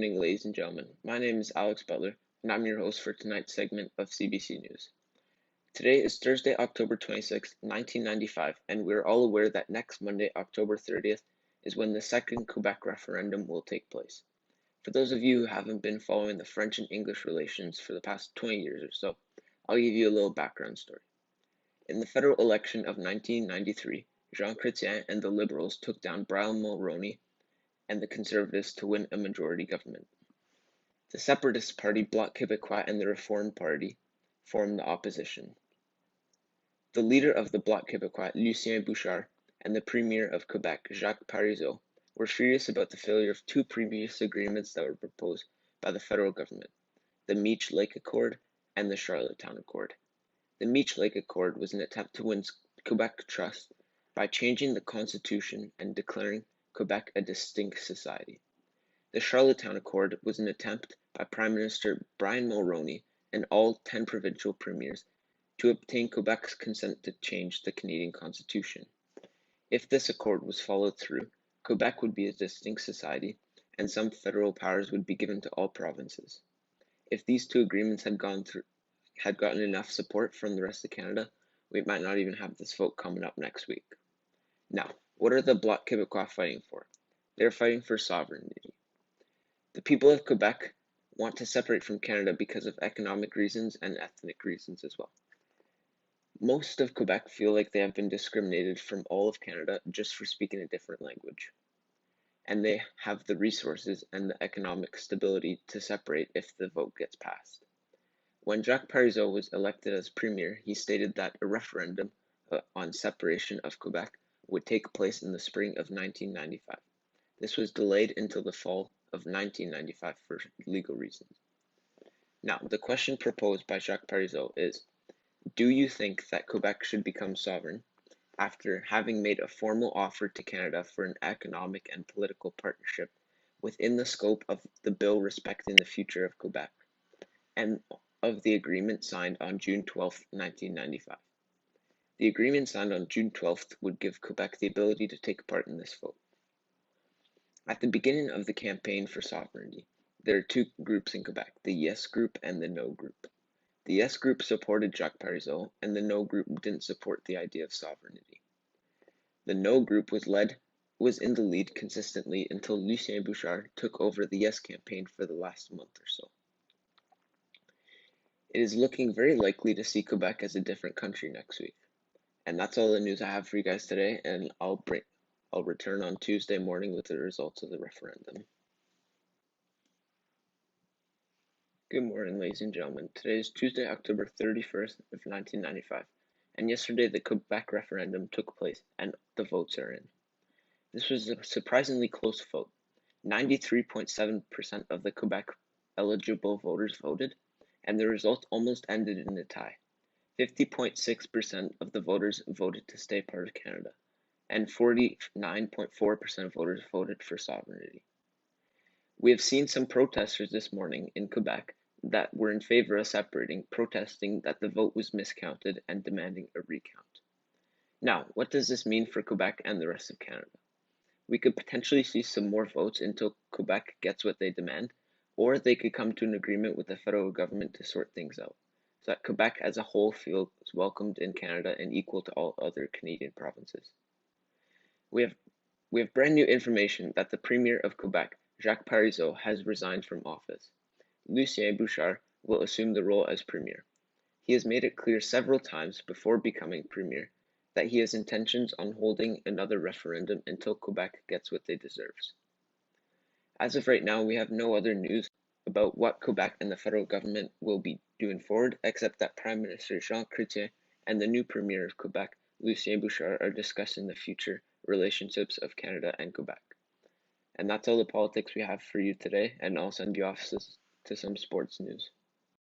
evening, ladies and gentlemen. My name is Alex Butler, and I'm your host for tonight's segment of CBC News. Today is Thursday, October 26, 1995, and we're all aware that next Monday, October 30th, is when the second Quebec referendum will take place. For those of you who haven't been following the French and English relations for the past 20 years or so, I'll give you a little background story. In the federal election of 1993, Jean Chrétien and the Liberals took down Brian Mulroney and the Conservatives to win a majority government. The Separatist Party, Bloc Québécois, and the Reform Party formed the opposition. The leader of the Bloc Québécois, Lucien Bouchard, and the Premier of Quebec, Jacques Parizeau, were furious about the failure of two previous agreements that were proposed by the federal government, the Meech Lake Accord and the Charlottetown Accord. The Meech Lake Accord was an attempt to win Quebec trust by changing the constitution and declaring Quebec a distinct society. The Charlottetown Accord was an attempt by Prime Minister Brian Mulroney and all 10 provincial premiers to obtain Quebec's consent to change the Canadian Constitution. If this accord was followed through, Quebec would be a distinct society, and some federal powers would be given to all provinces. If these two agreements had gotten enough support from the rest of Canada, we might not even have this vote coming up next week. Now, what are the Bloc Québécois fighting for? They're fighting for sovereignty. The people of Quebec want to separate from Canada because of economic reasons and ethnic reasons as well. Most of Quebec feel like they have been discriminated from all of Canada just for speaking a different language. And they have the resources and the economic stability to separate if the vote gets passed. When Jacques Parizeau was elected as premier, he stated that a referendum on separation of Quebec would take place in the spring of 1995. This was delayed until the fall of 1995 for legal reasons. Now, the question proposed by Jacques Parizeau is, do you think that Quebec should become sovereign after having made a formal offer to Canada for an economic and political partnership within the scope of the bill respecting the future of Quebec and of the agreement signed on June 12, 1995? The agreement signed on June 12th would give Quebec the ability to take part in this vote. At the beginning of the campaign for sovereignty, there are two groups in Quebec, the Yes group and the No group. The Yes group supported Jacques Parizeau, and the No group didn't support the idea of sovereignty. The No group was in the lead consistently until Lucien Bouchard took over the Yes campaign for the last month or so. It is looking very likely to see Quebec as a different country next week. And that's all the news I have for you guys today, and I'll return on Tuesday morning with the results of the referendum. Good morning, ladies and gentlemen. Today is Tuesday, October 31st of 1995, and yesterday the Quebec referendum took place, and the votes are in. This was a surprisingly close vote. 93.7% of the Quebec eligible voters voted, and the result almost ended in a tie. 50.6% of the voters voted to stay part of Canada, and 49.4% of voters voted for sovereignty. We have seen some protesters this morning in Quebec that were in favor of separating, protesting that the vote was miscounted and demanding a recount. Now, what does this mean for Quebec and the rest of Canada? We could potentially see some more votes until Quebec gets what they demand, or they could come to an agreement with the federal government to sort things out, so that Quebec as a whole feels welcomed in Canada and equal to all other Canadian provinces. We have brand new information that the Premier of Quebec, Jacques Parizeau, has resigned from office. Lucien Bouchard will assume the role as Premier. He has made it clear several times before becoming Premier that he has intentions on holding another referendum until Quebec gets what they deserve. As of right now, we have no other news about what Quebec and the federal government will be doing forward, except that Prime Minister Jean Chrétien and the new Premier of Quebec, Lucien Bouchard, are discussing the future relationships of Canada and Quebec. And that's all the politics we have for you today, and I'll send you off to some sports news.